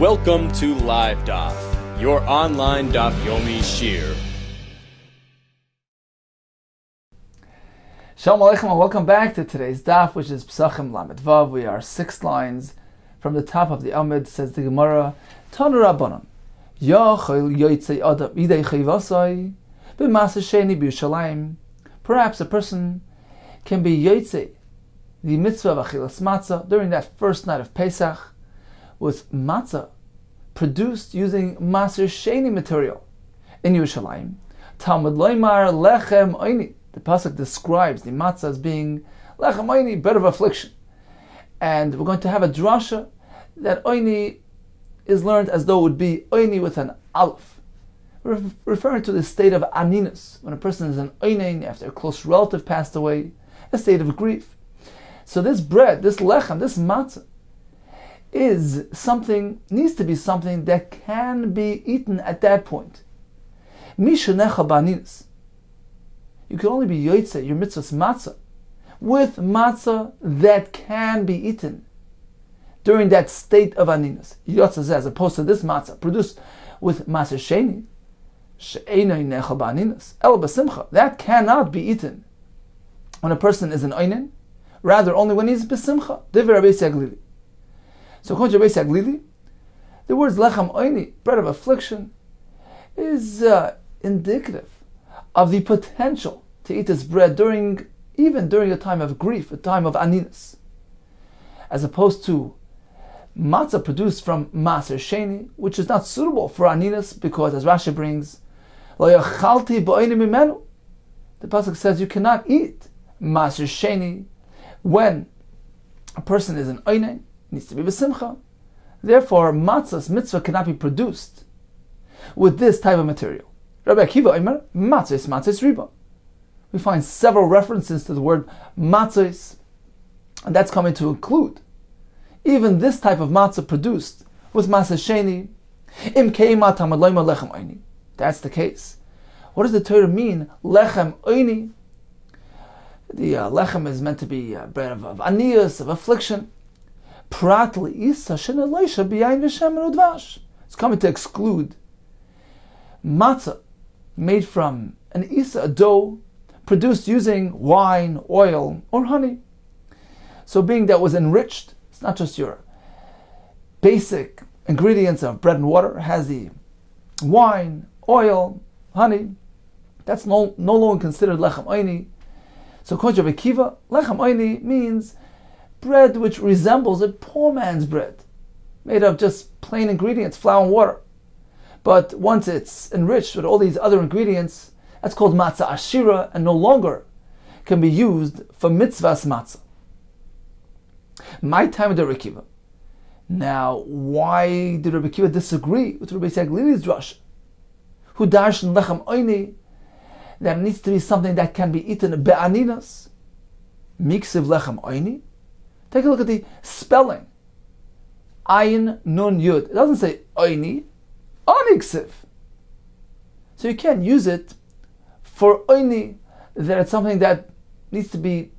Welcome to Live Daf, your online Daf Yomi Shir. Shalom Aleichem and welcome back to today's Daf, which is Pesachim Lamed Vav. We are 6 lines from the top of the Amud. Says the Gemara, Tanu Rabbanon, Yachol Yotzei Adam Idei Chayvasai B'Masa Sheni B'Yushalayim. Perhaps a person can be Yotzei, the mitzvah of Achilas Matzah, during that first night of Pesach, with matzah produced using Maser Sheni material in Yerushalayim. Talmud Loimar Lechem Oini. The pasuk describes the matzah as being Lechem Oini, bread of affliction. And we're going to have a drasha that Oini is learned as though it would be Oini with an aleph, referring to the state of aninus, when a person is an Oinin after a close relative passed away, a state of grief. So this bread, this lechem, this matzah, is something, needs to be something that can be eaten at that point. Mishanecha baninis. You can only be yotzei, your mitzvah's matzah, with matzah that can be eaten during that state of aninus. Yotzei, as opposed to this matzah produced with maser sheni, she'enoi necha baninis, el basimcha. That cannot be eaten when a person is an oinen, rather only when he's besimcha. Divrei Rabbi Yaglili. So according to Rabbi Yaglili, the words lechem oini, bread of affliction, is indicative of the potential to eat this bread even during a time of grief, a time of aninus, as opposed to matzah produced from maser sheni, which is not suitable for aninus because, as Rashi brings, lo yachalti b'oini mimenu. The pasuk says you cannot eat maser sheni when a person is an oinen. Needs to be b'simcha. Therefore, matzah's mitzvah cannot be produced with this type of material. Rabbi Akiva Omer, matzahs riba. We find several references to the word matzahs, and that's coming to include even this type of matzah produced with matzah sheni. Im keima tamad loima lechem oini. That's the case. What does the Torah mean, lechem oini? The lechem is meant to be bread of aniyas, of affliction. It's coming to exclude matzah made from an isa, a dough, produced using wine, oil, or honey. So being that was enriched, it's not just your basic ingredients of bread and water, it has the wine, oil, honey. That's no longer considered lechem oini. So according to Rabbi Akiva, lechem oini means bread which resembles a poor man's bread, made of just plain ingredients, flour and water. But once it's enriched with all these other ingredients, that's called matzah ashira, and no longer can be used for mitzvahs matzah. My time with Rabbi Akiva. Now, why did Rabbi Akiva disagree with Rabbi Yaglili's drasha, who darshan lechem oini, that needs to be something that can be eaten be'aninas, miksiv lechem oini? Take a look at the spelling. Ayin nun yud. It doesn't say oini, oniksiv. So you can't use it for oini, that it's something that needs to be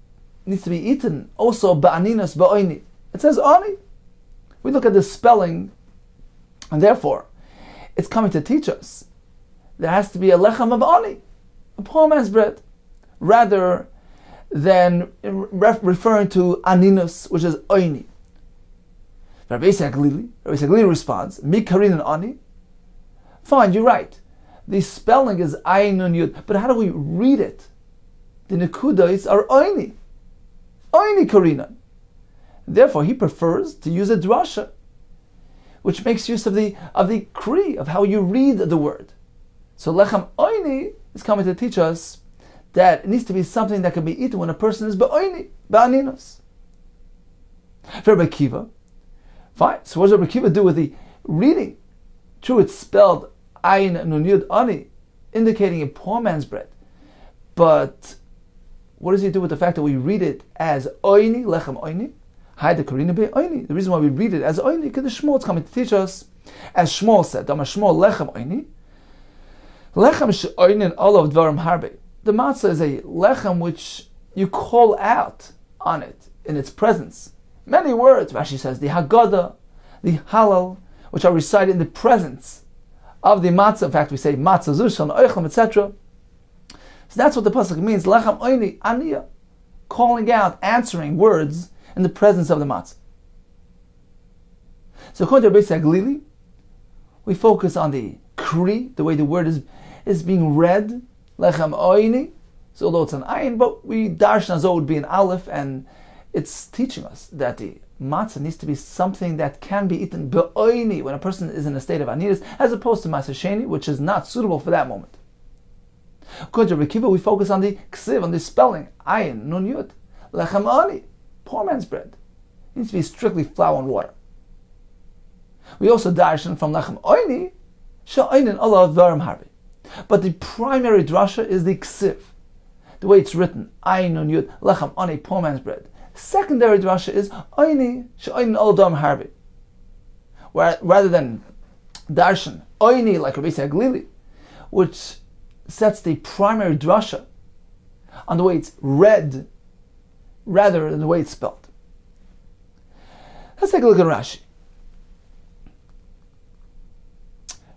eaten. Also ba'aninas ba'oini. It says oni. We look at the spelling, and therefore it's coming to teach us there has to be a lechem of oni, a poor man's bread, rather than referring to aninus, which is oini. Rabbi Yaglili responds, Mi karin and ani. Fine, you're right. The spelling is ayin nun yud, but how do we read it? The nekudas are oini karinan. Therefore, he prefers to use a drasha, which makes use of the kri, of how you read the word. So lechem oini is coming to teach us that it needs to be something that can be eaten when a person is ba'oini, ba'aninos. For Rabbi Akiva, fine. So what does Rabbi Akiva do with the reading? True, it's spelled ayin nun yud ani, indicating a poor man's bread. But what does he do with the fact that we read it as oini, lechem oini? Hayda karina be oini. The reason why we read it as oini, because the Shmuel is coming to teach us, as Shmuel said, Dama Shmuel lechem oini, lechem she'oinin olav dvarim harbe. The matzah is a lechem which you call out on it in its presence. Many words, Rashi says, the Haggadah, the Halal, which are recited in the presence of the matzah. In fact, we say matzah zushan, oichlam, etc. So that's what the pasuk means. Lechem oini aniya, calling out, answering words in the presence of the matzah. So according to Rabbi Glili, we focus on the kri, the way the word is being read. Lechem oini. So although it's an ayin, but we darshan as though it would be an aleph, and it's teaching us that the matzah needs to be something that can be eaten be'oini when a person is in a state of anidus, as opposed to matzah sheni, which is not suitable for that moment. According to Rabbi Kiva, we focus on the ksiv, on the spelling, ayin, nun yud, lechem ani, poor man's bread. It needs to be strictly flour and water. We also darshan from lechem oini, she'oinin olav dvarim harbi. But the primary drasha is the ksiv, the way it's written, ayin, nun yud, lechem ani, poor man's bread. Secondary drasha is oini, she'oinin olav dvarim harbi. Rather than darshan, oini, like Rabbi Glili, which sets the primary drasha on the way it's read rather than the way it's spelled. Let's take a look at Rashi.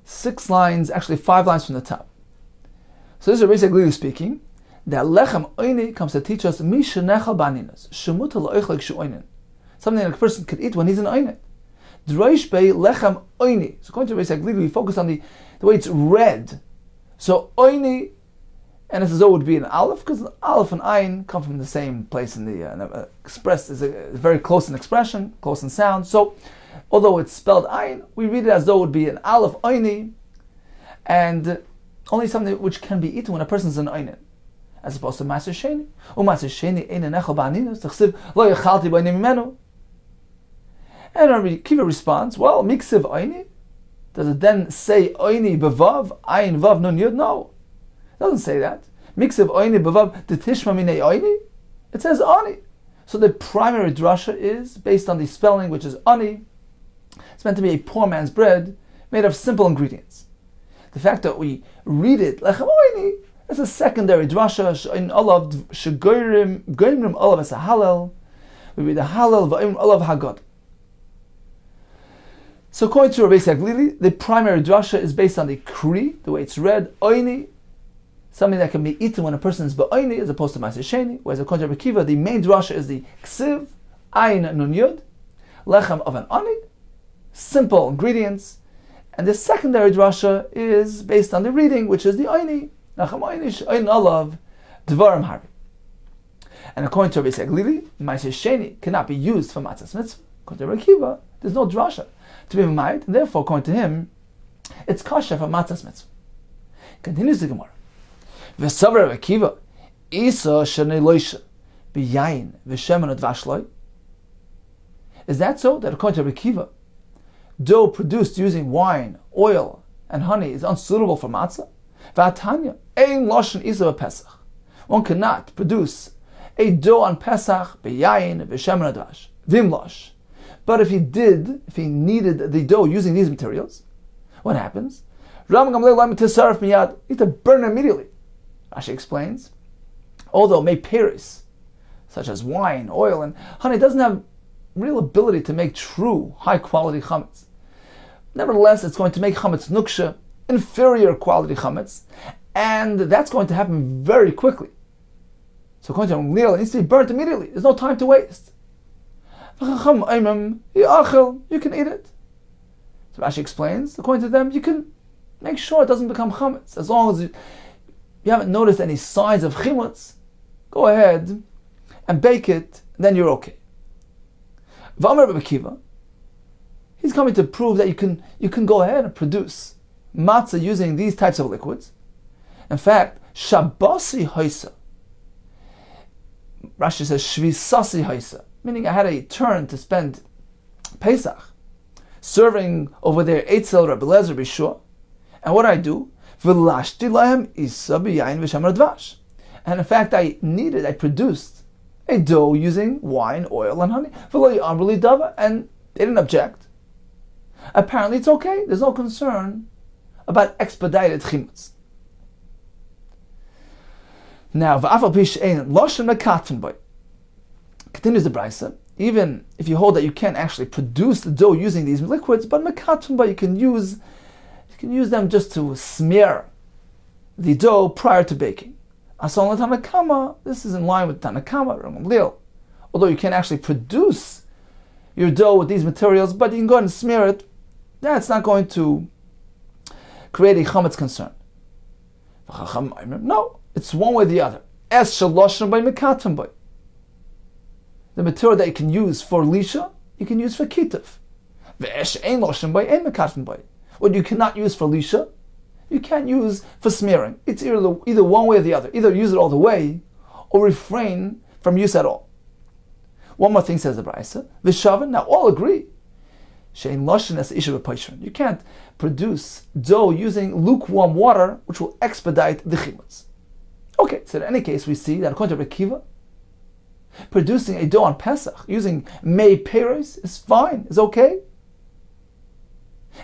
6 lines, actually 5 lines from the top. So this is Rabbi Glili speaking, that lechem oini comes to teach us misha nechal baninas, shemuta la'oichlek shu'oinin, something that a person could eat when he's in oinin. Droish bei lechem oini. So according to Rabbi Glili, we focus on the way it's read. So oini, and as though it would be an aleph, because aleph and ayin come from the same place in the expressed is very close in expression, close in sound. So although it's spelled ayin, we read it as though it would be an aleph oini, and only something which can be eaten when a person's in oinin, as opposed to maser sheni. Umaser sheni ein nechal ba'aninus t'chsiv lo yachalti b'oini mimenu. And Rabbi Kiva responds, well, miksiv oini. Does it then say oini bevav, ayin vav nun yud? No, it doesn't say that. Miksiv oini bevav detishma minei oini. It says ani. So the primary drasha is based on the spelling, which is ani. It's meant to be a poor man's bread made of simple ingredients. The fact that we read it lechem oini is a secondary drasha. In olav shegoyrim olav as a halal. We read the halal v'oim olav hagod. So according to Rabbi Glili, the primary drasha is based on the kri, the way it's read, oini, something that can be eaten when a person is ba'oini, as opposed to maser sheni. Whereas according to Rabbi Kiva, the main drasha is the ksiv, ayin nun yud, lechem of an ani, simple ingredients, and the secondary drasha is based on the reading, which is the oini, lechem oini, oin olav, dvarim harbi. And according to Rabbi Glili, maser sheni cannot be used for matzahs mitzvah. According to Rabbi Kiva, there's no drasha to be made, and therefore, according to him, it's kosher for matzahs mitzvah. Continues the Gemara. V'savar Rabbi Kiva, isa shenei loisha, b'yayin v'shemen advashloi. Is that so? That according to Rabbi Kiva, dough produced using wine, oil, and honey is unsuitable for matzah? V'atanya, ein loshen isa b'pesach. One cannot produce a dough on Pesach b'yayin v'shemen advash. V'imlosh. But if he needed the dough using these materials, what happens? You have to burn it immediately. Rashi explains, although may peris, such as wine, oil, and honey, doesn't have real ability to make true high-quality chametz. Nevertheless, it's going to make chametz nuksha, inferior quality chametz, and that's going to happen very quickly. So according to him, it needs to be burnt immediately. There's no time to waste. You can eat it. So Rashi explains, according to them, you can make sure it doesn't become chametz. As long as you haven't noticed any signs of chimutz, go ahead and bake it, then you're okay. V'amar Rabbi Kiva, he's coming to prove that you can go ahead and produce matzah using these types of liquids. In fact, shabbasi haisa. Rashi says shvisasi haisa, meaning I had a turn to spend Pesach serving over there Eitzel Rabbi Lezer Bishua, and what I do, v'lashti lahem isa b'yayin v'shamar dvash, and in fact I produced a dough using wine, oil, and honey, v'lo yamru li dava, and they didn't object. Apparently it's okay. There's no concern about expedited chimutz. Now, v'afal pish ein loshen mekatfen boy. Continues the brisa. even if you hold that you can't actually produce the dough using these liquids, but mekatumba you can use them just to smear the dough prior to baking. Asal Tanakama, this is in line with Tanakama, Ramamlil. Although you can't actually produce your dough with these materials, but you can go ahead and smear it, that's not going to create a chametz concern. No, it's one way or the other. Es shaloshem by mekatum by. The material that you can use for lisha, you can use for kitav. Ve'esh ein loshem by ein mekatum by. What you cannot use for lisha, you can't use for smearing. It's either one way or the other. Either use it all the way, or refrain from use at all. One more thing says the Braisa. V'shavan, now all agree. Shein loshen as isha v'paishran. You can't produce dough using lukewarm water, which will expedite the chimutz. Okay, so in any case, we see that according to Rekiva, producing a dough on Pesach using mei peros is fine, is okay.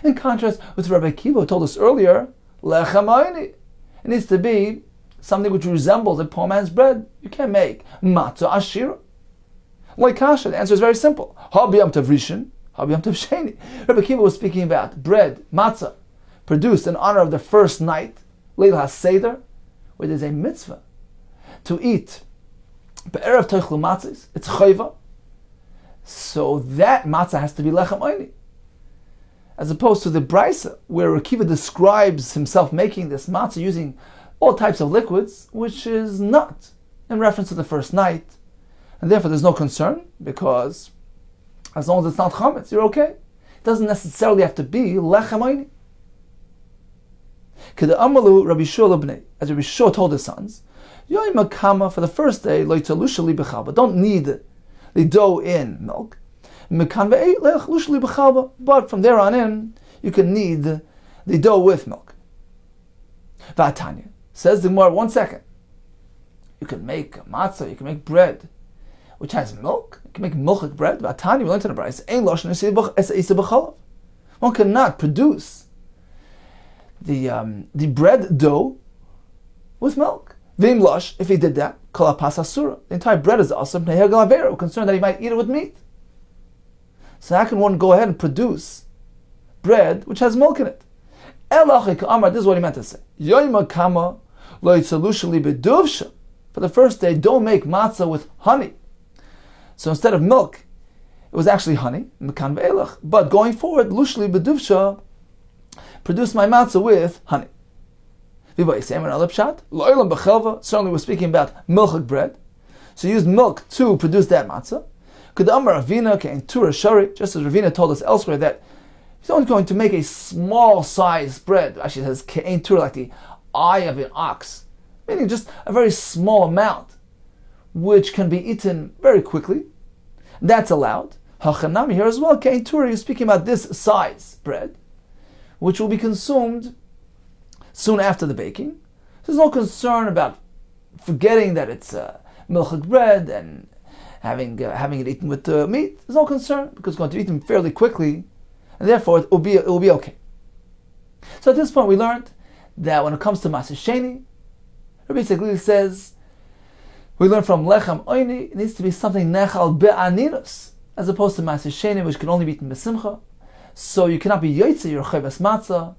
In contrast with Rabbi Akiva, who told us earlier, lechem ayni, it needs to be something which resembles a poor man's bread. You can't make matzah ashira. Like kasha, the answer is very simple. Ha b'yam tov rishon, ha b'yam tov sheni. Rabbi Akiva was speaking about bread, matzah, produced in honor of the first night, Leil HaSeder, where there's a mitzvah to eat be'erev toichlu matzahs. It's chayva. So that matzah has to be lechem ayni. As opposed to the Braisa, where Rekiva describes himself making this matzah using all types of liquids, which is not in reference to the first night. And therefore there's no concern, because as long as it's not chametz, you're okay. It doesn't necessarily have to be lechem ayni. K'da amalu Rabbi Shua lebnei, as Rabbi Shua told his sons, yoy makama, for the first day, lo yitalusha li b'chalba, don't knead the dough in milk. But from there on in, you can knead the dough with milk. V'atanya, says the Gemara, 1 second. You can make matzah, you can make bread, which has milk. You can make milchik bread. V'atanya, we learned in the Braisa, ein loshen isa b'chalav. One cannot produce the bread dough with milk. V'im losh, if he did that, kol hapas asura. The entire bread is also pnei hagel avera. We're concerned that he might eat it with meat. So how can one go ahead and produce bread which has milk in it? This is what he meant to say. For the first day, don't make matzah with honey. So instead of milk, it was actually honey. But going forward, lushli beduvsha, produce my matzah with honey. Certainly we're speaking about milchik bread. So use milk to produce that matzah. Just as Ravina told us elsewhere that he's only going to make a small size bread. Actually, it says ke'ein turah, like the eye of an ox, meaning just a very small amount, which can be eaten very quickly. That's allowed. Hachanami here as well. Ke'ein turah, you're speaking about this size bread, which will be consumed soon after the baking. There's no concern about forgetting that it's milchik bread and having it eaten with meat. There's no concern, because it's going to eat them fairly quickly, and therefore it will be okay. So at this point we learned that when it comes to Maaseh Sheni, Rabbi Yitzchak says, we learn from Lechem Oyni, it needs to be something Nechal Be'aninus, as opposed to Maaseh Sheni, which can only be eaten B'simcha. So you cannot be Yotzei your Chayvas Matzah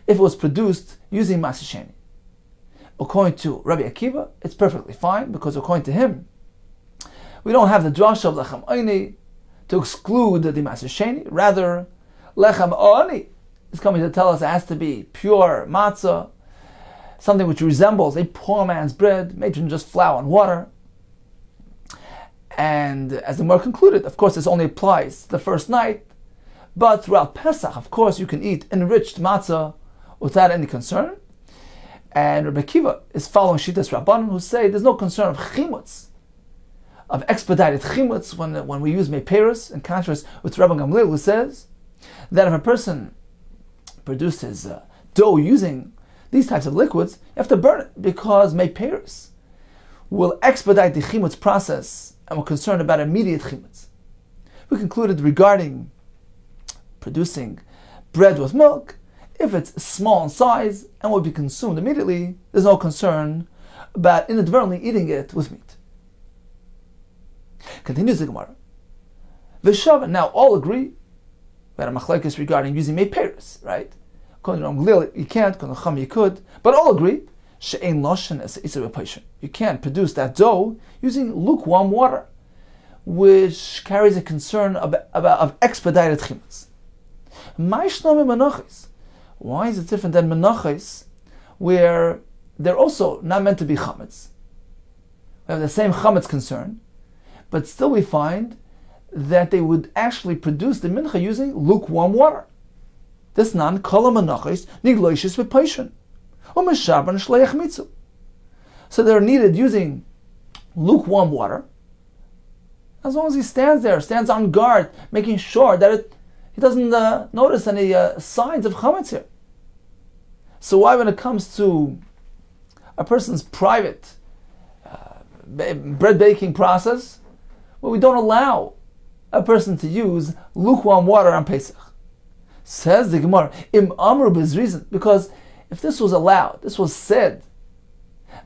if it was produced using Maaseh Sheni. According to Rabbi Akiva, it's perfectly fine, because according to him, we don't have the drasha of Lechem Oyni to exclude the Maaseh Sheni. Rather, Lechem Oyni is coming to tell us it has to be pure matzah, something which resembles a poor man's bread, made from just flour and water. And as the Gemara concluded, of course, this only applies the first night, but throughout Pesach, of course, you can eat enriched matzah without any concern. And Rabbi Akiva is following Shittas Rabbanan, who say there's no concern of chimutz, of expedited chimutz when we use meiperos, in contrast with Rabban Gamliel, who says that if a person produces dough using these types of liquids, you have to burn it, because meiperos will expedite the chimutz process, and we're concerned about immediate chimutz. We concluded regarding producing bread with milk, if it's small in size and will be consumed immediately, there's no concern about inadvertently eating it with meat. Continues the Gemara. V'shavan. Now all agree that a machlekes regarding using meiperis, right? According to Gamliel, you can't. According to Chum, you could. But all agree she'ein loshen es isur b'paishin. You can't produce that dough using lukewarm water, which carries a concern of expedited chimetz. Why is it different than menachos, where they're also not meant to be chametz? We have the same chametz concern, but still we find that they would actually produce the mincha using lukewarm water. This non kol menachos nigloishes b'paishin u'meshaban shleich mitzu. So they're needed using lukewarm water, as long as he stands on guard, making sure that he doesn't notice any signs of chametz here. So why, when it comes to a person's private bread baking process, well, we don't allow a person to use lukewarm water on Pesach? Says the Gemara, im amru bezrizin, because if this was allowed, this was said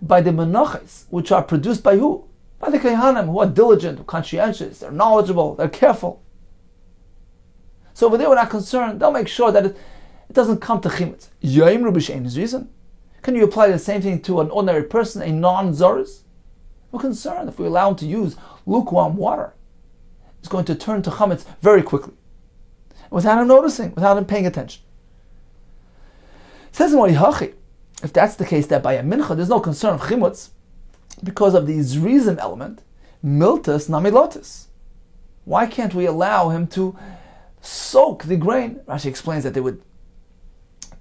by the menachos, which are produced by who? By the Kehanim, who are diligent, who are conscientious, they're knowledgeable, they're careful. So over there we're not concerned. They'll make sure that it doesn't come to chimetz. Yaimru b'shein is reason. Can you apply the same thing to an ordinary person, a non-zoris? We're concerned if we allow him to use lukewarm water, it's going to turn to chametz very quickly, without him noticing, without him paying attention. It says in Warihachi, if that's the case, that by a mincha there's no concern of chimetz because of the zrizim element, miltas namilotis. Why can't we allow him to soak the grain? Rashi explains that they would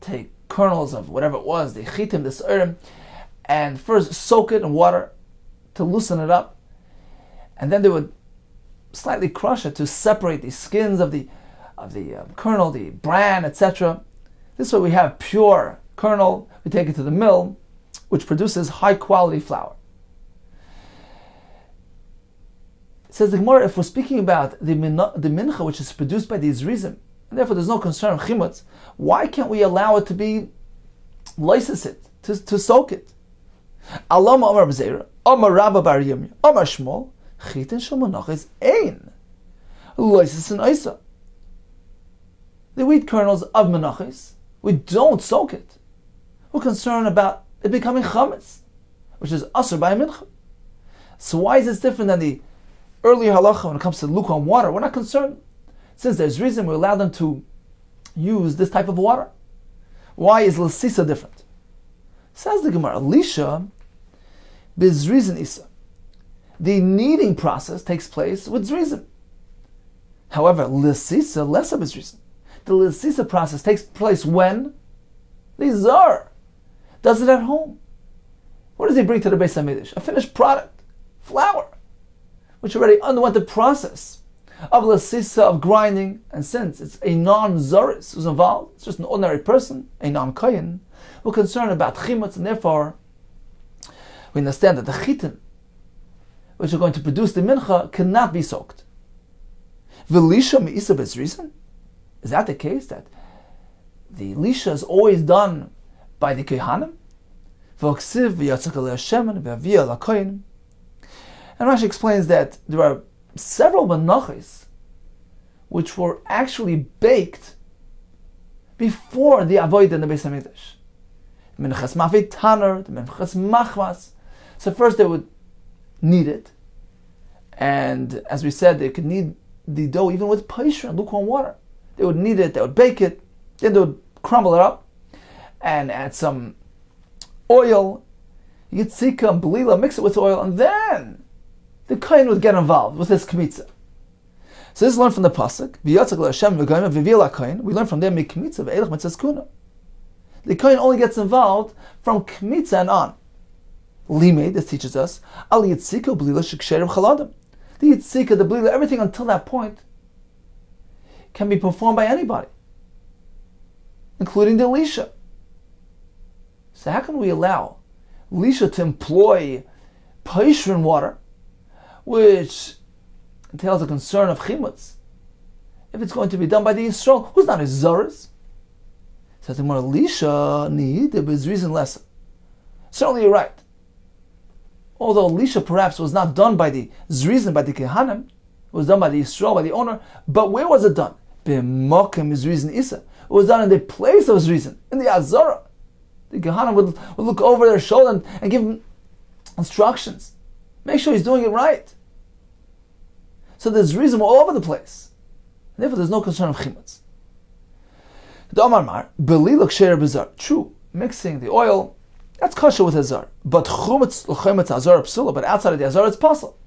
take kernels of whatever it was, the chitim, the seirim, and first soak it in water to loosen it up, and then they would slightly crush it to separate the skins of the kernel, the bran, etc. This way we have pure kernel. We take it to the mill, which produces high quality flour. It says the Gemara, if we're speaking about the mincha which is produced by the zrizim, and therefore there's no concern of chimutz, why can't we allow it to be licensed, to soak it? Alama Amar B'Zeira, Amar Rabba Bar Yirmiyah, Amar Shmuel, Chitin Shel Menachos Ein Licensed in Isa. The wheat kernels of menachos, we don't soak it. We're concerned about it becoming chametz, which is asur by a mincha. So why is this different than the earlier halacha when it comes to lukewarm water? We're not concerned. Since there's reason, we allow them to use this type of water. Why is l'sisa different? Says the Gemara, Lisha bizrizin isa. The kneading process takes place with zrizin. However, l'sisa less of bizrizin. The l'sisa process takes place when the zar does it at home. What does he bring to the Beis HaMikdash? A finished product, flour, which already underwent the process of l'sisa, of grinding, and since it's a non-zoris who's involved, it's just an ordinary person, a non-kohen, we're concerned about chimutz, and therefore we understand that the chitim, which are going to produce the mincha, cannot be soaked. V'lisha me'isa bezrizin? Is that the case, that the lisha is always done by the kehanim? V'oksiv v'yatzak alei Hashem v'aviyah l'kohen. And Rashi explains that there are several menachos which were actually baked before the avodah in the Beis HaMikdash. Minchas mafit taner, the minchas machmas. So first they would knead it, and as we said, they could knead the dough even with paisha and lukewarm water. They would knead it, they would bake it, then they would crumble it up and add some oil, yitzika and belila, mix it with oil, and then the kohen would get involved with his kmitza. So this is learned from the pasuk. V'yatzak Hashem v'goyim v'viyah kohen. We learn from there mikmitza v'elach mitzvahs kuna. The kohen only gets involved from kmitza and on. Limei, this teaches us al yitzika belila sheksherim chaladim. The yitzika, the belila, everything until that point can be performed by anybody, including the lisha. So how can we allow lisha to employ paishrin water, which entails a concern of chimutz, if it's going to be done by the Yisrael, who's not a zaris? Says the more lisha need there is reason lesson. Certainly you're right. Although lisha perhaps was not done by the zrizin, by the kehanim, was done by the Yisrael, by the owner. But where was it done? B'mokem Zrizin Isa. It was done in the place of Zrizin, in the Azara. The Gehanim would look over their shoulder and give him instructions. Make sure he's doing it right. So there's Zrizin all over the place. And therefore there's no concern of chimutz. The Omar Mar, Beliluk Sher Bizar. True, mixing the oil, that's kosher with Azar. But chumutz l'chumutz Azar psula, but outside of the Azar it's possible.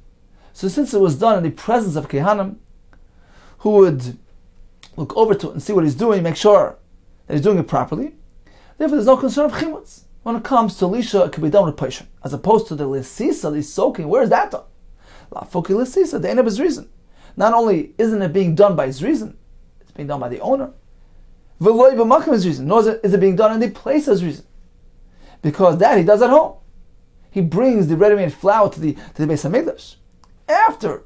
So since it was done in the presence of Kehanim, who would look over to it and see what he's doing, make sure that he's doing it properly, therefore there's no concern of chimutz. When it comes to lisha, it can be done with paishan. As opposed to the lisisa, the soaking, where is that done? La foki lisisa, the end of his reason. Not only isn't it being done by his reason, it's being done by the owner. V'loi b'makom his reason, nor is it being done in the place of his reason. Because that he does at home. He brings the ready-made flour to the Beis HaMikdash after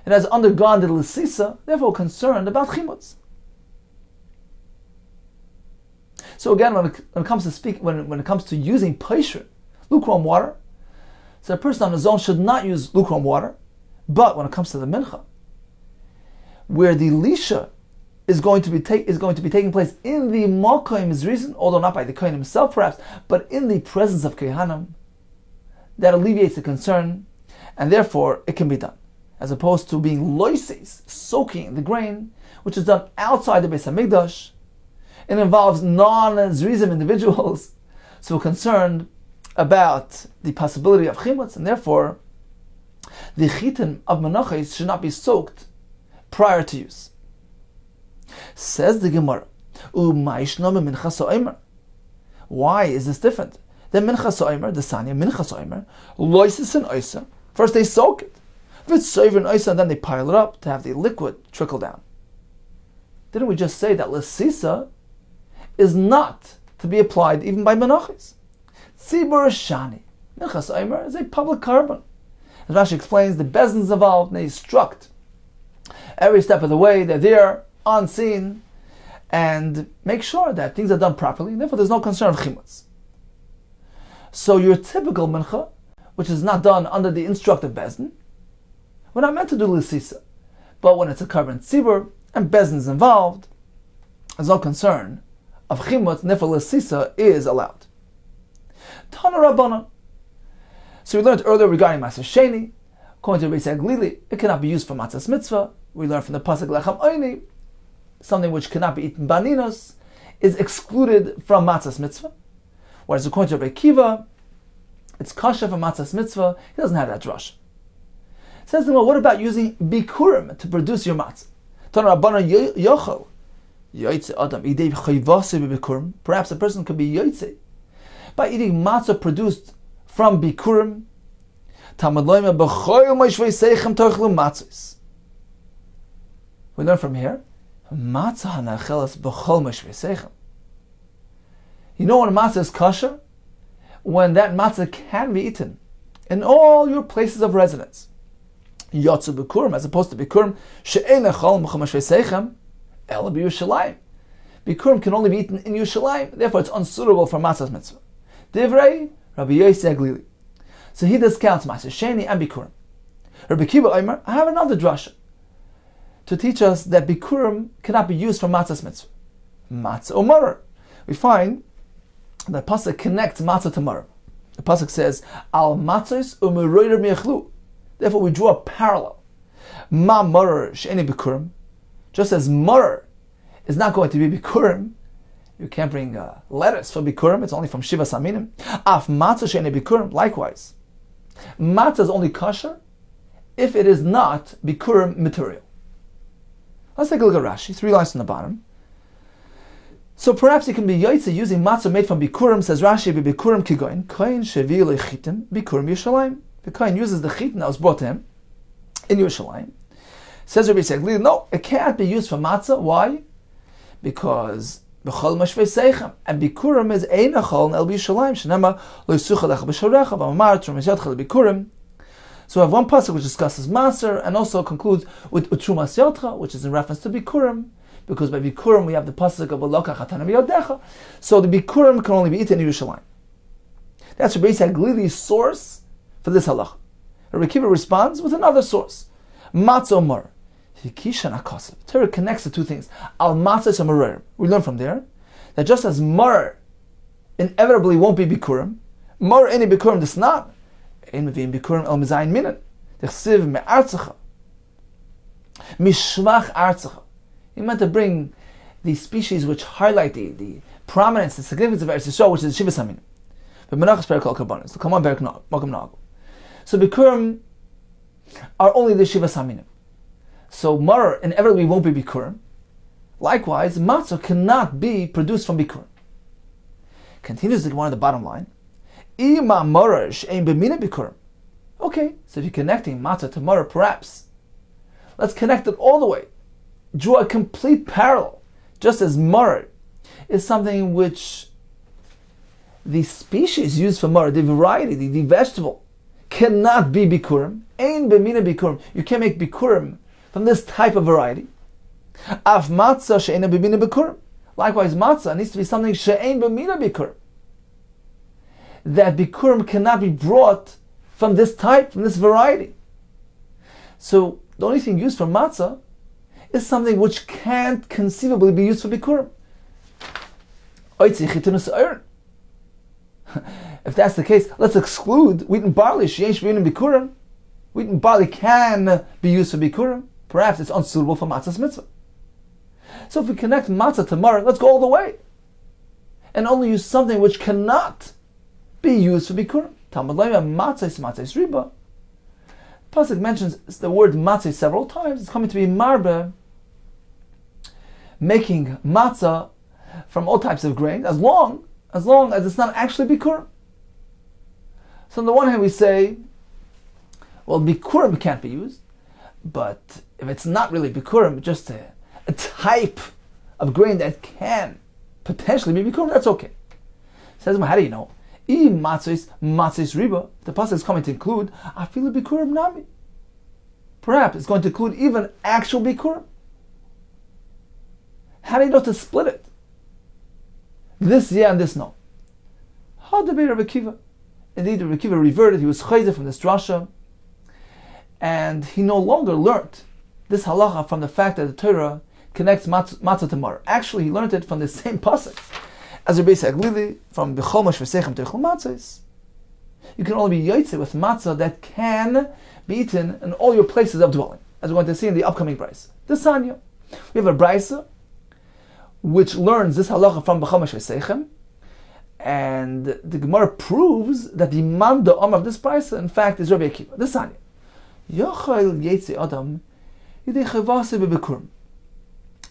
it has undergone the lisisa, therefore concerned about chimutz. So again, when it comes to when it comes to using paisher, lukewarm water, so a person on his own should not use lukewarm water. But when it comes to the mincha, where the lisha is going to be taking place in the makom zrizin, although not by the kohen himself perhaps, but in the presence of kehanim, that alleviates the concern, and therefore it can be done, as opposed to being loises, soaking the grain, which is done outside the Beis HaMikdash. It involves non-zrizim individuals, so we're concerned about the possibility of chimutz, and therefore the chitin of menachos should not be soaked prior to use. Says the Gemara, why is this different? The minchas oimer, the sanya minchas oimer, loisis and oisa. First they soak it, v'tsoiver and oisa, and then they pile it up to have the liquid trickle down. Didn't we just say that lesisa is not to be applied even by menachos? Tzibur shani, minchas oimer is a public carbon. As Rashi explains, the bezdin's involved, and they instruct every step of the way. They're there on scene and make sure that things are done properly, and therefore there's no concern of chimutz. So your typical mincha, which is not done under the instructive bezdin, we're not meant to do lisisa. But when it's a carbon tzibur and bezdin is involved, there's no concern of chimutz, and therefore lisisa is allowed. Tana Rabbanan. So we learned earlier regarding Matzah Sheni, according to Reis Aglili, it cannot be used for Matzah's Mitzvah. We learned from the Pasuk Lechem Oini, something which cannot be eaten baninos is excluded from Matzah's Mitzvah. Whereas according to Rabbi Kiva, it's kosher for Matzah's Mitzvah. He doesn't have that drush. Says the Gemara, what about using bikurim to produce your matzah? Perhaps a person could be yoitze by eating matzah produced from bikurim. We learn from here, you know when a matzah is kosher? When that matzah can be eaten in all your places of residence. Yotzu bikurim, as opposed to bikurim, she'ein echol b'chol mashvei seichem, ela b'Yushalayim. Bikurim can only be eaten in Yerushalayim, therefore it's unsuitable for matzah's mitzvah. Divrei Rabbi Yossi Aglili. So he discounts Matzah Sheni and Bikurim. Rabbi Kiva Omer, I have another drasha to teach us that Bikurim cannot be used for Matzah's mitzvah. Matzah or Maror. We find that Pasuk connects Matzah to Maror. The Pasuk says, Al Matzos u'meroyer mi'echlu. Therefore we draw a parallel. Ma Maror she'eni Bikurim. Just as Maror is not going to be Bikurim, you can't bring lettuce for Bikurim, it's only from Shiva Saminim. Af Matzah she'eni Bikurim, likewise. Matzah is only kosher if it is not Bikurim material. Let's take a look at Rashi, 3 lines from the bottom. So perhaps it can be Yaitse using matzah made from Bikurim, says Rashi, Bikurim kigoin, koin shevi lechitim, Bikurim Yerushalayim. The koin uses the chitin that was brought to him in Yerushalayim. Says Rabbi Segli, no, it can't be used for matzah. Why? Because b'chol mashvei seichem, and Bikurim is ein achol el Yerushalayim, shenema lo yisucha lecha b'shorecha, v'amar trumas yotcha Bikurim. So we have one pasuk which discusses maser and also concludes with trumas yotcha, which is in reference to Bikurim, because by Bikurim we have the pasuk of Eloka Chatana Miyodecha. So the Bikurim can only be eaten in Yerushalayim. That's Rabbi Saglili's source for this halach. Rabbi Kiva responds with another source. Matzah mar. Torah connects the two things. Al matzah and we learn from there that just as mar inevitably won't be bikurim, mar any bikurim does not. Ein mevim bikurim el mizayin minan. Dechsiv me'artzacha. Mishvach artzacha. He meant to bring the species which highlight the prominence, the significance of Eretz Yisrael, which is Shivas Hamin. But Menachas Perek Al Karbanis. Come on, Perek Malkum Nagel. So bikurim are only the Shivas Haminim. So mar inevitably won't be bikurim. Likewise, matzah cannot be produced from bikurim. Continues the Gemara on the bottom line. Ima marash ein b'mina bikurim. Okay, so if you're connecting matzah to mar, perhaps let's connect it all the way. Draw a complete parallel. Just as mar is something which the species used for mar, the variety, the vegetable, cannot be bikurim. Ein b'mina bikurim. You can't make bikurim from this type of variety. Af matzah she'eina b'mina bikurim. Likewise, matzah needs to be something she'ein b'mina bikurim. That bikurim cannot be brought from this type, from this variety. So the only thing used for matzah is something which can't conceivably be used for bikurim. If that's the case, let's exclude wheat and barley. She'ein b'mina bikurim. Wheat and barley can be used for bikurim. Perhaps it's unsuitable for matzah's mitzvah. So if we connect matzah to mar, let's go all the way. And only use something which cannot be used for bikurim. Talmud Leima, matzah is riba. Pasuk mentions the word matzah several times. It's coming to be marbe, making matzah from all types of grain, as long as it's not actually bikurim. So on the one hand we say, well, bikurim can't be used, but if it's not really bikurim, just a type of grain that can potentially be bikurim, that's okay. Says, how do you know? Matzahs riba. The pasuk is coming to include afilu bikurim nami. Perhaps it's going to include even actual bikurim. How do you know to split it? This yeah and this no. How did Rabbi Akiva? Indeed, Rabbi Akiva reverted. He was chayzer from this drasha, and he no longer learned this halacha from the fact that the Torah connects matzah to mar. Actually, he learned it from the same pasuk as Rabbi Saglili from B'chol Mosh V'Seichem Teichel Matzahs. You can only be yotze with matzah that can be eaten in all your places of dwelling, as we're going to see in the upcoming brayso. The Sanya. We have a brayso which learns this halacha from B'chol Mosh V'Seichem, and the Gemara proves that the man da'am of this brayso, in fact, is Rabbi Akiva. The Sanya. Yochel yetze adam yidei chavase b'bikurim.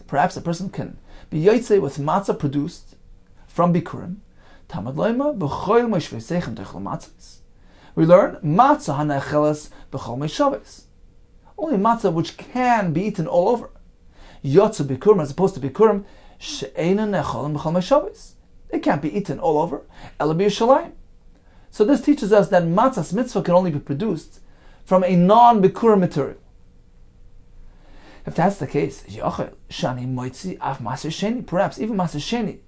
Perhaps a person can be yotze with matzah produced from bikurim. Tamad loima b'choil moshvei seichem techel matzahs. We learn matzah hanechelas b'chol meishaves. Only matzah which can be eaten all over. Yotze bikurim as opposed to bikurim she'eina necholim b'chol meishaves. It can't be eaten all over. Ela b'Yerushalayim. So this teaches us that matzah's mitzvah can only be produced from a non-bikurim material. If that's the case, perhaps even Maser Sheni,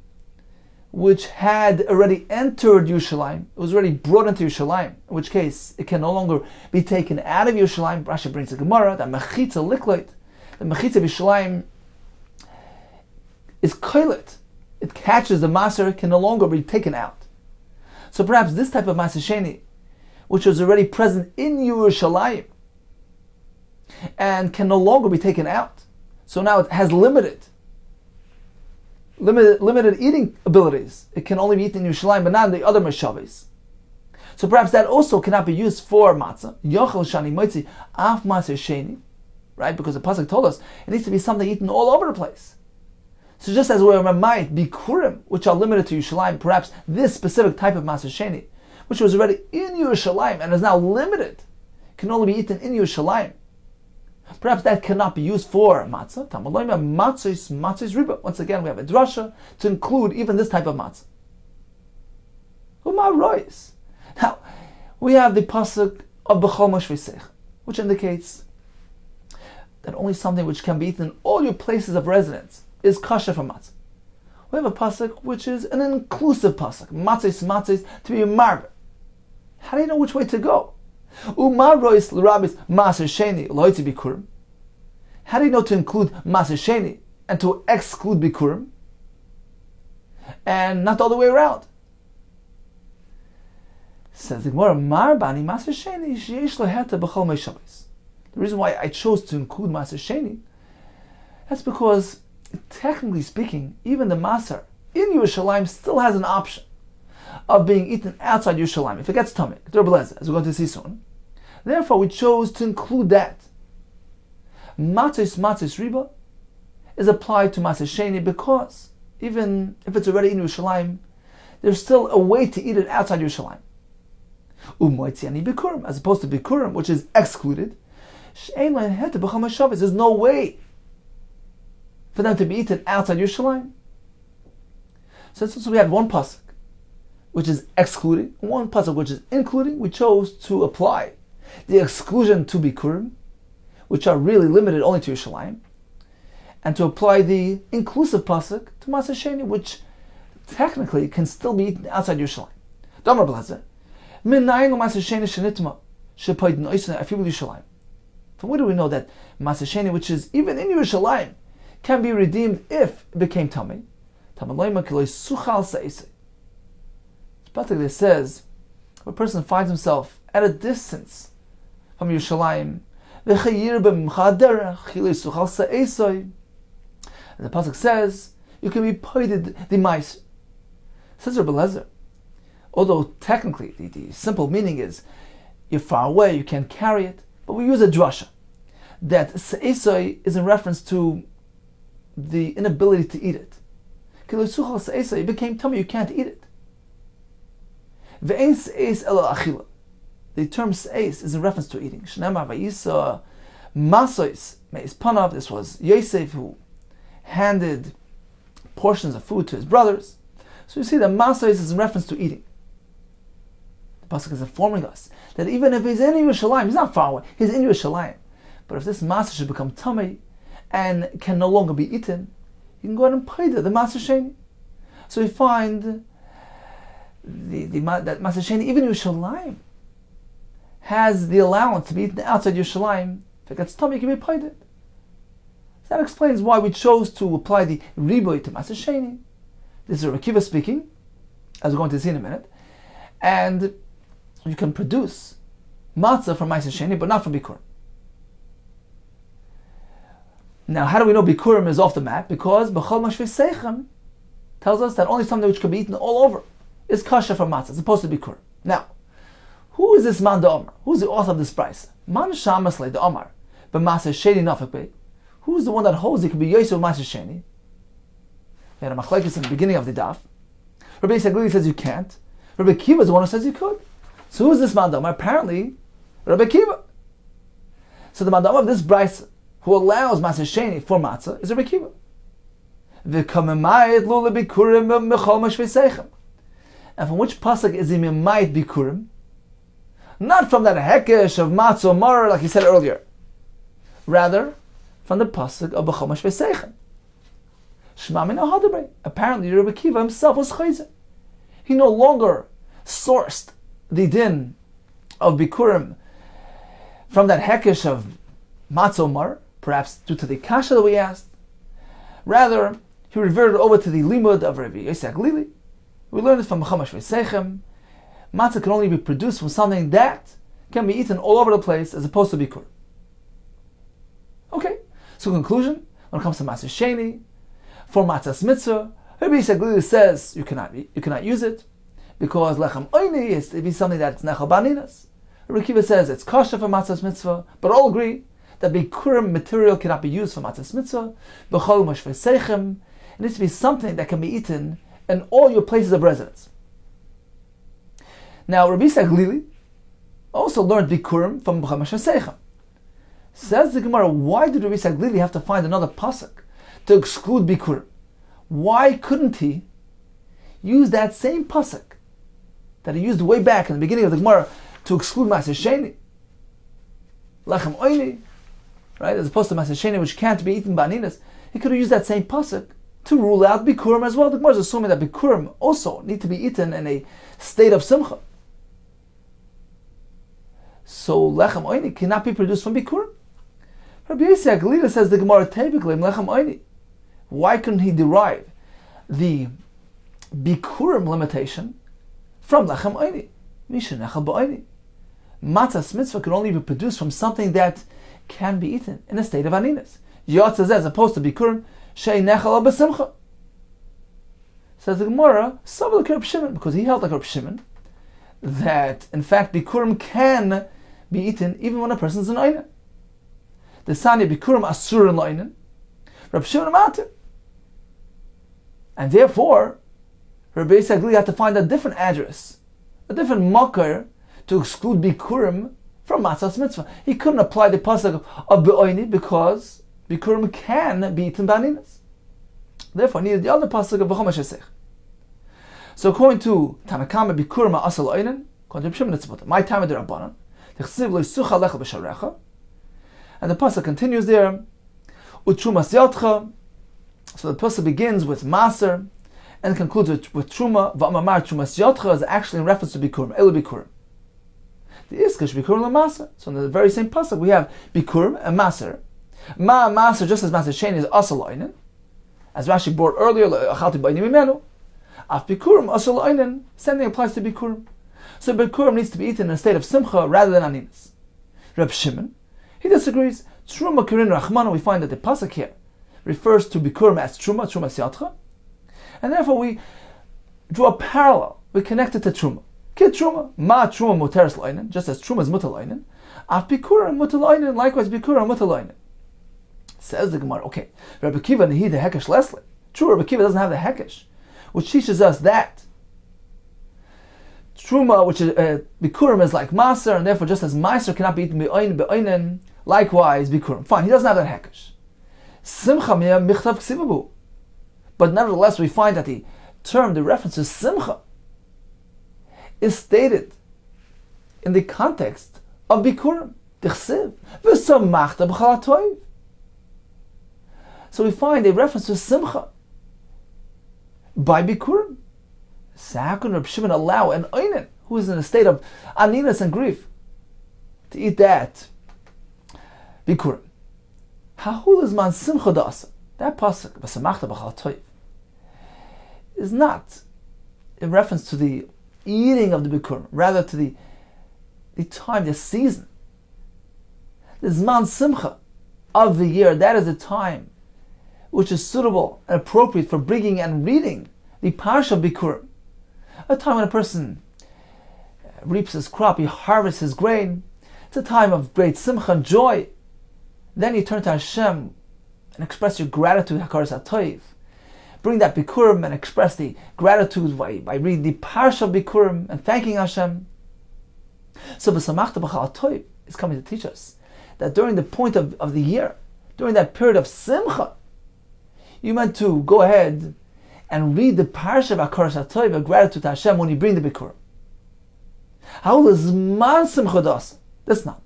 which had already entered Yerushalayim, it was already brought into Yerushalayim, in which case it can no longer be taken out of Yerushalayim. Rashi brings the Gemara that mechitza likloit, the mechitza of Yerushalayim is koilet. It catches the maser, it can no longer be taken out. So perhaps this type of Maser Sheni, which was already present in Yerushalayim and can no longer be taken out, so now it has limited eating abilities. It can only be eaten in Yerushalayim, but not in the other meshaves. So perhaps that also cannot be used for matzah. Yochel shani moitzi af maser sheni, right? Because the pasuk told us it needs to be something eaten all over the place. So just as we might be kurim, which are limited to Yerushalayim, perhaps this specific type of maser sheni, which was already in Yerushalayim and is now limited, can only be eaten in Yerushalayim. Perhaps that cannot be used for matzah. Matzah is riba. Once again, we have a drasha to include even this type of matzah. Now, we have the pasuk of B'chol Mosh V'Seichem, which indicates that only something which can be eaten in all your places of residence is kosher for matzah. We have a pasuk which is an inclusive pasuk. Matzah to be a marbe. How do you know which way to go? Umarois l'rabis maser sheni loyti bikurim. How do you know to include maser sheni and to exclude bikurim, and not the other way around? Says the Gemara, Mar bani maser sheni sheyesh lo heta b'chol mei Shabbos. The reason why I chose to include maser sheni, that's because, technically speaking, even the maser in Yerushalayim still has an option of being eaten outside Yerushalayim if it gets tummy, as we're going to see soon. Therefore, we chose to include that. Matzos riba is applied to maser sheni because even if it's already in Yerushalayim, there's still a way to eat it outside Yerushalayim. Umoitziani bikurim, as opposed to bikurim, which is excluded. There's no way for them to be eaten outside Yerushalayim. So since we had one pasuk which is excluding, one pasuk which is including, we chose to apply the exclusion to bikurim, which are really limited only to Yerushalayim, and to apply the inclusive pasuk to maser sheni, which technically can still be eaten outside Yerushalayim. Damar blazer, minayin maser sheni shenitma shepaid noisna afilu Yerushalayim. From where do we know that maser sheni, which is even in Yerushalayim, can be redeemed if it became tummy? Practically it says, if a person finds himself at a distance from Yerushalayim, and the pasuk says, you can be poided the mice. Says Rebbe Lezer, although technically the simple meaning is you're far away, you can't carry it, but we use a drasha that se'esoi is in reference to the inability to eat it. It became tummy, you can't eat it. The term se'es is in reference to eating. This was Yosef who handed portions of food to his brothers. So you see that masos is in reference to eating. The pasuk is informing us that even if he's in Yerushalayim, he's not far away, he's in Yerushalayim. But if this masos should become tummy and can no longer be eaten, you can go ahead and pay the maser sheni. So we find that maser sheni, even Yerushalayim, has the allowance to be eaten outside Yerushalayim. If it gets tummy, it can be paid it. So that explains why we chose to apply the riboy to maser sheni. This is Rebbe Kiva speaking, as we're going to see in a minute. And you can produce matzah from maser sheni, but not from bikurim. Now, how do we know bikurim is off the map? Because b'chol mashvei seichem tells us that only something which can be eaten all over is kosher from matzah, as opposed to bikurim. Now, who is this man the Omar? Who's the author of this price? Man shamas le the Omar, but maser sheni nafek. Who's the one that holds it can be yosef maser sheni? We had a machlekes in the beginning of the daf. Rabbi Yisrael says you can't. Rabbi Kiva is the one who says you could. So who is this man the Omar? Apparently, Rabbi Kiva. So the man the Omar of this price who allows maser sheni for matzah is Rabbi Kiva. And from which pasuk is he mimayit bikurim? Not from that hekesh of matzah mar like he said earlier. Rather, from the pasuk of b'chol mashvei seichem. Shema min ha'hadabrei. Apparently, Rabbi Kiva himself was chayzer. He no longer sourced the din of bikurim from that hekesh of matzah mar, perhaps due to the kasha that we asked. Rather, he reverted over to the limud of Rabbi Yosef Glili. We learned it from Chamash Veseichem. Matzah can only be produced from something that can be eaten all over the place, as opposed to bikur. Okay, so conclusion, when it comes to matzah sheni, for matzah's mitzvah, Rabbi Yosef Glili says you cannot use it, because lechem oini is to be something that's nechal baninas. Rabbi Kiva says it's kosher for matzah's mitzvah, but all agree that bikurim material cannot be used for matzah's mitzvah. B'chol mashvei seichem, it needs to be something that can be eaten in all your places of residence. Now, Rabbi Yisrael Glili also learned bikurim from b'chol mashvei seichem. Says the Gemara, why did Rabbi Yisrael Glili have to find another pasuk to exclude bikurim? Why couldn't he use that same pasuk that he used way back in the beginning of the Gemara to exclude maser sheni, lechem oini, right, as opposed to maser sheni, which can't be eaten baninas? He could have used that same pasuk to rule out bikurim as well. The Gemara is assuming that bikurim also need to be eaten in a state of simcha. So lechem oini cannot be produced from bikurim. Rabbi Yossi Aglila says the Gemara typically lechem oini. Why couldn't he derive the bikurim limitation from lechem oini? Mishenechel ba'oini. Matzah's mitzvah can only be produced from something that can be eaten in a state of aninus. Yotzah as opposed to bikurim shei nechel b'simcha. Says the Gemara, so like Reb Shimon, because he held like Reb Shimon that in fact bikurim can be eaten even when a person is an oinen. The Sanya bikurim asur in loinen, Reb Shimon matir, and therefore Rabbi Yossi Aglili had to find a different address, a different makar to exclude bikurim from matzah's mitzvah. He couldn't apply the pasuk of be'oini because bikurim can be eaten ba'aninas. Therefore, he needed the other pasuk of b'chomesh esech. So according to Tanakama, bikurim asal oinen, according to Shimon Tzibot, my time of the Rabbanan, t'chsiv lo yisucha lecha b'sharecha, and the pasuk continues there, utrumas yotcha. So the pasuk begins with maser and concludes with truma. Va'amamar trumas yotcha is actually in reference to bikurim, elu bikurim. The iskash bikurim lemaser. So in the very same pasuk we have bikurim and maser. Maser, just as maser shein is asal oinen, as Rashi brought earlier, achalti b'ayni mimenu. Af bikurim asal oinen, same thing applies to bikurim. So bikurim needs to be eaten in a state of simcha rather than aninas. Reb Shimon, he disagrees. Truma kirin rachmana, we find that the pasuk here refers to bikurim as truma siyatcha, and therefore we draw a parallel. We connect it to truma. Kid truma, ma truma muteres loinen, just as truma is mutal loinen. Af bikurim mutal loinen, likewise bikurim mutal loinen. Says the Gemara, okay, Rabbi Kiva nehi the hekesh leslie. True, Rabbi Kiva doesn't have the hekesh, which teaches us that truma, which is bikurim, is like maser, and therefore just as maser cannot be eaten be'oinen, likewise bikurim. Fine, he doesn't have that hekesh. Simcha michtav ksivabu, but nevertheless we find that the term, the reference to simcha, is stated in the context of bikurim. Tichsiv v'samachta b'chal hatoiv. So we find a reference to simcha by bikurim. So how can Reb Shimon allow an oinen who is in a state of aninas and grief to eat that bikurim? Hahul is man simcha da'asa. That pasuk b'samachta b'chal toiv is not in reference to the eating of the bikurim, rather to the time, the season. The zman simcha of the year, that is the time which is suitable and appropriate for bringing and reading the parsha of bikurim. A time when a person reaps his crop, he harvests his grain. It's a time of great simcha and joy. Then you turn to Hashem and express your gratitude, hakaras hatoiv. Bring that bikurim and express the gratitude by reading the parsha of bikurim and thanking Hashem. So b'samachta b'chal hatoiv is coming to teach us that during the point of the year, during that period of simcha, you meant to go ahead and read the parsha of hakaras hatoiv, of gratitude to Hashem, when you bring the bikurim. How is man simcha das? That's not.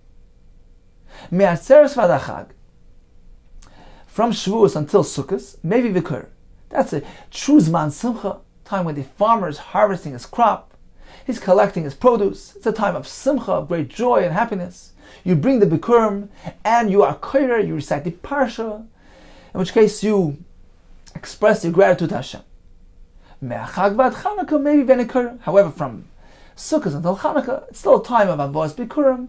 Me'atzeres v'adachag, from Shavuos until Sukkot, maybe bikurim. That's a true zman simcha, time when the farmer is harvesting his crop, he's collecting his produce. It's a time of simcha, of great joy and happiness. You bring the bikurim and you are koyer, you recite the parsha, in which case you express your gratitude to Hashem. Me'achag v'ad Chanukah, maybe ben. However, from Sukkot until Chanukah, it's still a time of avos bikurim,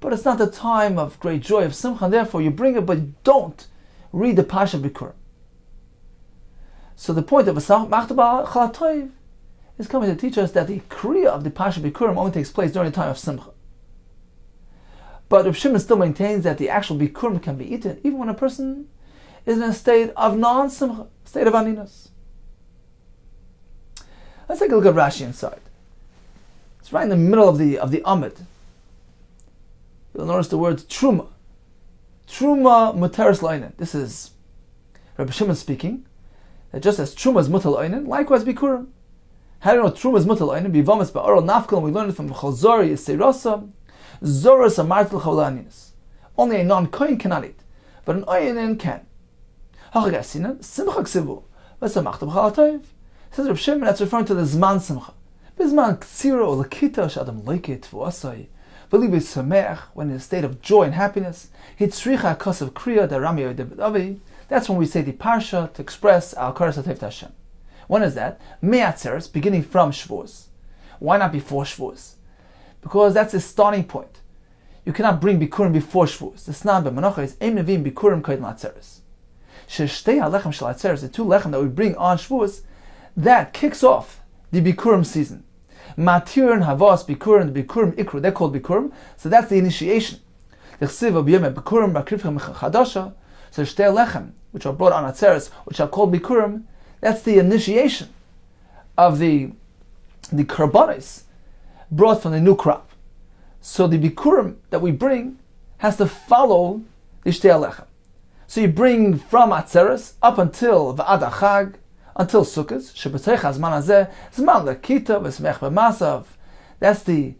but it's not the time of great joy of simcha, and therefore you bring it, but don't read the parsha of bikurim. So the point of Machta b'chal hatoiv is coming to teach us that the kriya of the parsha bikurim only takes place during the time of simcha. But Reb Shimon still maintains that the actual bikurim can be eaten even when a person is in a state of non-simcha, state of aninas. Let's take a look at Rashi inside. It's right in the middle of the Amud. You'll notice the word truma. Truma muteres loinen. This is Reb Shimon speaking. That just as truma is mutal loinen, likewise bikurim. How do you know truma is mutal loinen? Bivamas ba'oral nafkal. We learned it from Chalzori Yisirasa. Zoras amartel cholaninis. Only a non-kohen cannot eat, but an oinen can. Hachagasinan simcha ksivu. V'samachta b'chal hatoiv. Says Reb Shimon, that's referring to the zman simcha. Bizman ksira or lakita shadam loikit v'asai. Believe samech, when in a state of joy and happiness. Hitzricha kosav kriya darami odevavi. That's when we say the parsha to express al karas hatev Hashem. When is that? Me'atzeres, beginning from Shavuos. Why not before Shavuos? Because that's a starting point. You cannot bring bikurim before Shavuos. The snan b'manocha is eim nevim bikurim koydem latzeres. Sheshtei halechem shel atzeres, the two lechem that we bring on Shavuos, that kicks off the bikurim season. Matir and havas bikurim, the bikurim ikru, they're called bikurim. So that's the initiation. The chsiv of yom bikurim b'krivchem chadasha. So shtei lechem, which are brought on atzeres, which are called bikurim, that's the initiation of the karbanis brought from the new crop. So the bikurim that we bring has to follow the shtei lechem. So you bring from atzeres up until v'ad achag, until Sukkot. Shebetzeich hazman hazeh zman lekita v'smech b'masav. That's the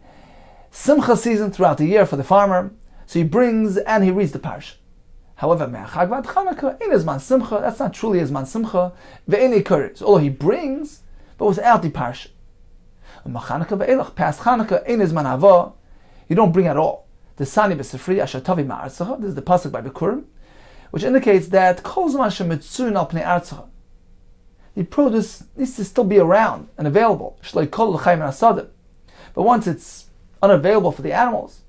simcha season throughout the year for the farmer. So he brings and he reads the parsha. However, me'achag v'ad Chanukah ain't zman simcha. That's not truly zman simcha. Ve'ein ikari. So although he brings, but without the parsha. Chanukah ve'elach, past Chanukah ain't zman hava. You don't bring at all. The sani b'sefri asher tavi ma'artzacha. This is the pasuk by Bikurim, which indicates that kol zman shemitzuin al pnei artzacha. The produce needs to still be around and available. But once it's unavailable for the animals,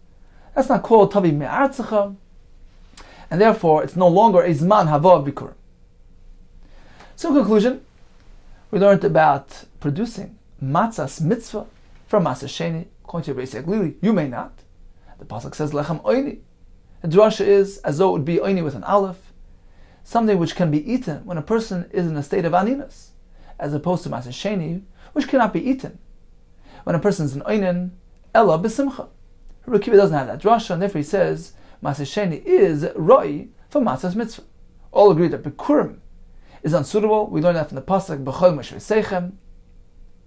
that's not called tavi me'artzacha, and therefore it's no longer a zman hava bikurim. So in conclusion, we learned about producing matzahs mitzvah from matzah sheni. According to Beis Yaglili, you may not. The pasuk says lechem oini. The drasha is as though it would be oini with an aleph, something which can be eaten when a person is in a state of aninus, as opposed to matzah sheni, which cannot be eaten when a person is in oinin ella b'simcha. Rabbi Akiva doesn't have that drasha, and therefore he says matzah sheni is roi for matzah's mitzvah. All agree that bikurim is unsuitable. We learn that from the pasuk b'chol moshe seichem.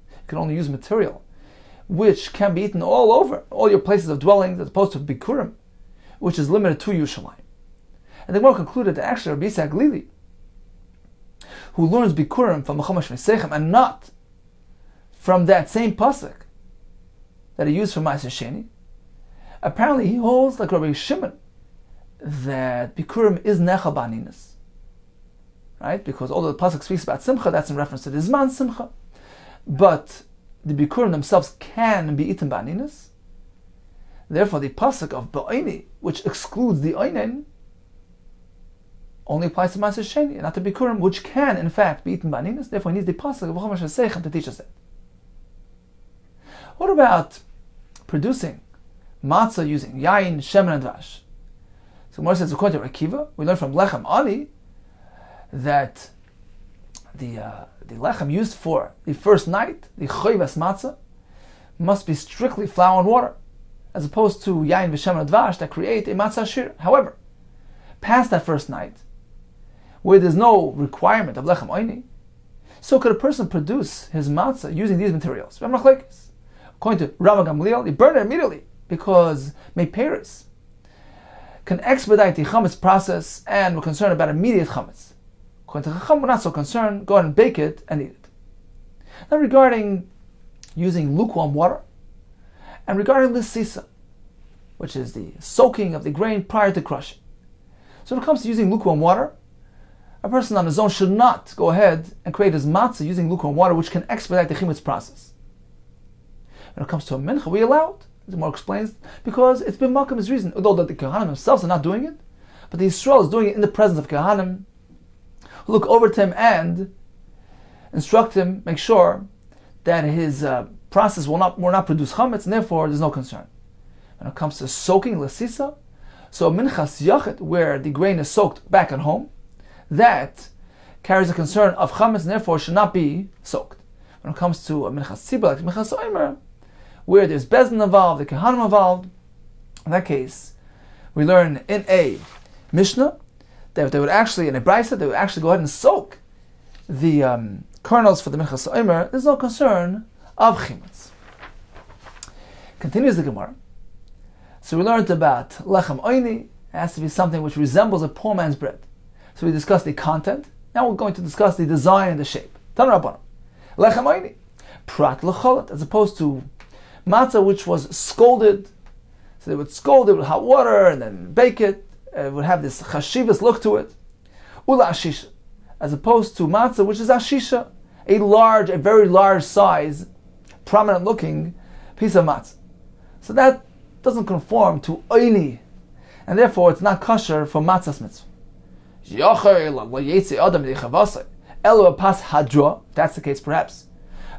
You can only use material which can be eaten all over, all your places of dwellings, as opposed to bikurim, which is limited to Yerushalayim. And the Gemara concluded that actually Rabbi Yisrael Glili, who learns bikurim from Mechomash Mesechem and not from that same pasuk that he used for Ma'aser Sheni, apparently he holds like Rabbi Shimon that bikurim is nechal ba'aninas, right? Because although the pasuk speaks about simcha, that's in reference to the zman simcha, but the bikurim themselves can be eaten ba'aninas. Therefore, the pasuk of ba'ini, which excludes the oinen, only applies to Ma'aser Sheni and not to bikurim, which can in fact be eaten by aninas. Therefore, he needs the pasuk of Mechomash Mesechem to teach us that. What about producing matzah using yain, shemen, and dvash? So Gemara says, according to Akiva, we learn from lechem ani that the lechem used for the first night, the choyvas matzah, must be strictly flour and water, as opposed to yain, v'shemen, and dvash that create a matzah shir. However, past that first night, where there's no requirement of lechem oini, so could a person produce his matzah using these materials? According to Rama Gamliel, you burn it immediately because meiperis can expedite the chametz process, and we're concerned about immediate chametz. According to Chacham, we're not so concerned. Go ahead and bake it and eat it. Now, regarding using lukewarm water, and regarding lisisa, which is the soaking of the grain prior to crushing. So when it comes to using lukewarm water, a person on his own should not go ahead and create his matzah using lukewarm water, which can expedite the chimetz process. When it comes to a mincha, we allow it, as the Gemara explains, because it's been makam's reason, although that the Kohanim themselves are not doing it, but the Yisrael is doing it in the presence of Kohanim, who look over to him and instruct him, make sure that his process will not produce chametz, and therefore there's no concern. When it comes to soaking lasisa, so minchas yachid, where the grain is soaked back at home, that carries a concern of chametz, and therefore should not be soaked. When it comes to a minchas tzibur, like minchas omer, where there's bezdin involved, the kehanim involved, in that case, we learn in a mishnah that they would actually, in a brisa, they would actually go ahead and soak the kernels for the minchas omer. There's no concern of chametz. Continues the Gemara. So we learned about lechem oini. It has to be something which resembles a poor man's bread. So we discussed the content. Now we're going to discuss the design and the shape. Tanu Rabbanan. Lechem oini. Prat lecholet, as opposed to matzah which was scalded So they would scald it with hot water and then bake it. It would have this chashivas look to it. Ula ashisha, as opposed to matzah, which is ashisha, a very large size, prominent looking piece of matzah. So that doesn't conform to oini, and therefore it's not kosher for matzah's mitzvah. Elo pas hadra, that's the case perhaps.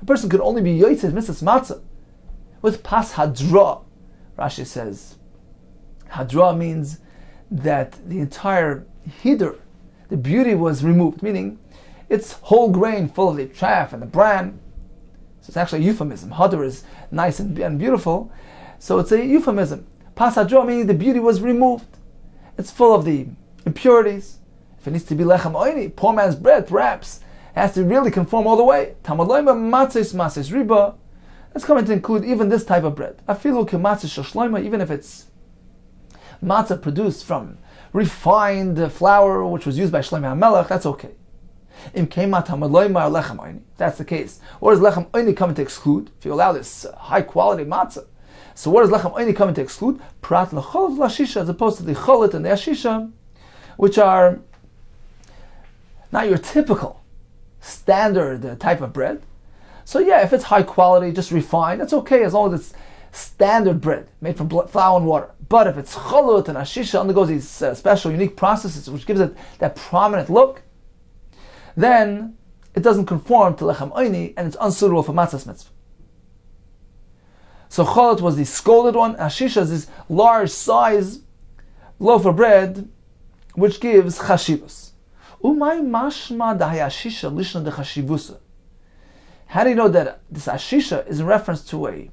A person could only be yotzei mitzvah's matzah with pas hadra. Rashi says, hadra means that the entire hidur, the beauty was removed, meaning it's whole grain full of the chaff and the bran. So it's actually a euphemism. Hadar is nice and beautiful, so it's a euphemism. Pas hadra meaning the beauty was removed. It's full of the impurities. If it needs to be lechem oini, poor man's bread, perhaps, it has to really conform all the way. Talmud loyma matzis riba. That's coming to include even this type of bread. Afilu kematzis shloima, even if it's matzah produced from refined flour, which was used by Shlomo HaMelech, that's okay. Im kema talmud loyma lechem oini. That's the case. What does lechem oini come to exclude? If you allow this high quality matzah, so what does lechem oini come to exclude? Prat lecholet lashisha, as opposed to the cholet and the ashisha, which are not your typical standard type of bread. So yeah, if it's high quality, just refined, that's okay as long as it's standard bread made from flour and water. But if it's cholut and ashisha, undergoes these special, unique processes which gives it that prominent look, then it doesn't conform to lechem oini and it's unsuitable for matzah's mitzvah. So cholut was the scalded one, ashisha is this large size loaf of bread which gives chashivus. Umay mashma dahayashisha lishna de chashivusa. How do you know that this ashisha is in reference to a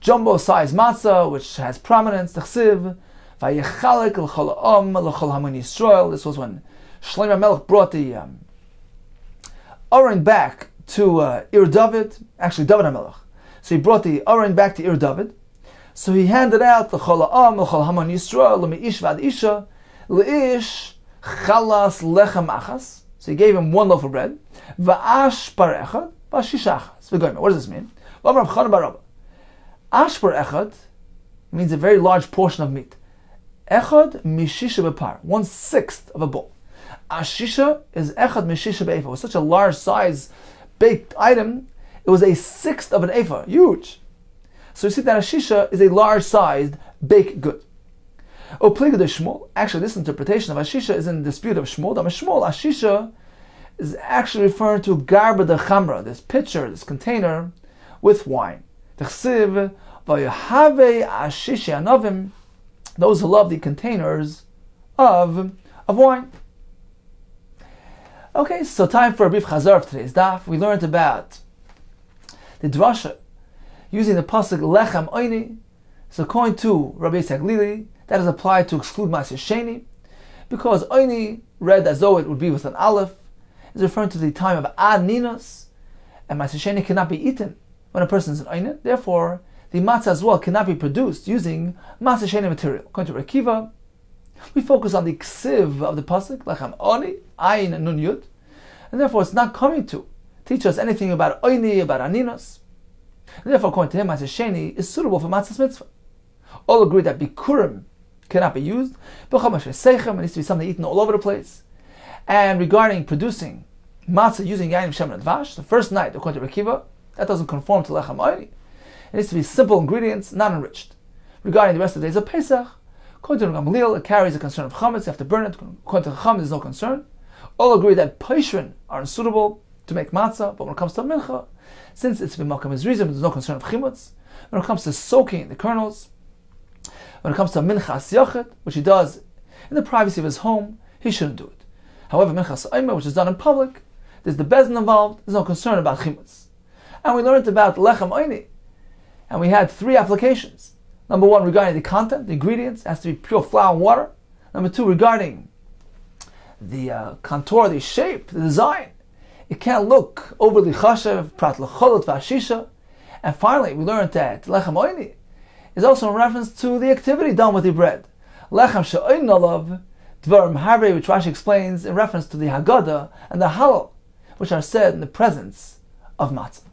jumbo-sized matzah which has prominence? T'chsiv vayechalek l'chol ha'am l'chol haman Yisrael. This was when Shlomo HaMelech brought the Aron back to Ir David. Actually, David HaMelech. So he brought the Aron back to Ir David. So he handed out l'chol ha'am l'chol haman Yisrael l'meish v'ad isha l'ish chalas lechem achas. So he gave him one loaf of bread. Va'ash par echad v'ashish achas. What does this mean? Ashper echad means a very large portion of meat. Echad mishisha bepar, 1/6 of a bowl. Ashisha is echad mishisha be'efa. It was such a large size baked item, it was 1/6 of an ephah, huge. So you see that ashisha is a large sized baked good. Opligad Shmuel, actually this interpretation of ashisha is in dispute of Shmuel. Shmuel, ashisha is actually referring to garba de chamra, this pitcher, this container with wine. T'chsiv v'yahave ashishi anovim, those who love the containers of wine. Okay, so time for a brief chazar of today's daf. We learned about the drasha using the pasuk lechem oini. So according to Rabbi Yitzchak Lili, that is applied to exclude Maaser Sheni, because oini, read as though it would be with an aleph, is referring to the time of ad ninos, and Maaser Sheni cannot be eaten when a person is an oinen. Therefore, the matzah as well cannot be produced using Maaser Sheni material. According to Rekiva, we focus on the ksiv of the pasuk lechem oni ayin nun yud, and therefore it's not coming to teach us anything about oini, about aninos. And therefore, according to him, Maaser Sheni is suitable for matzah's mitzvah. All agree that bikurim cannot be used. It needs to be something eaten all over the place. And regarding producing matzah using yayin, shemen, and dvash, the first night, according to Rekiva, that doesn't conform to lechem oini. It needs to be simple ingredients, not enriched. Regarding the rest of the days of Pesach, according to Gamliel, it carries a concern of chametz. You have to burn it. According to chametz, there's no concern. All agree that poishrin are unsuitable to make matzah, but when it comes to mincha, since it's b'makam is reason, there's no concern of chimutz. When it comes to soaking the kernels, when it comes to minchas yachid, which he does in the privacy of his home, he shouldn't do it. However, minchas omer, which is done in public, there's the bezin involved, there's no concern about chimutz. And we learned about lechem oini, and we had 3 applications. Number 1, regarding the content, the ingredients, it has to be pure flour and water. Number 2, regarding the contour, the shape, the design, it can't look overly chashev, prat lecholot v'ashisha. And finally, we learned that lechem oini is also in reference to the activity done with the bread. Lechem she'oin nolav dvarim harbe, which Rashi explains in reference to the Haggadah and the Halal, which are said in the presence of matzah.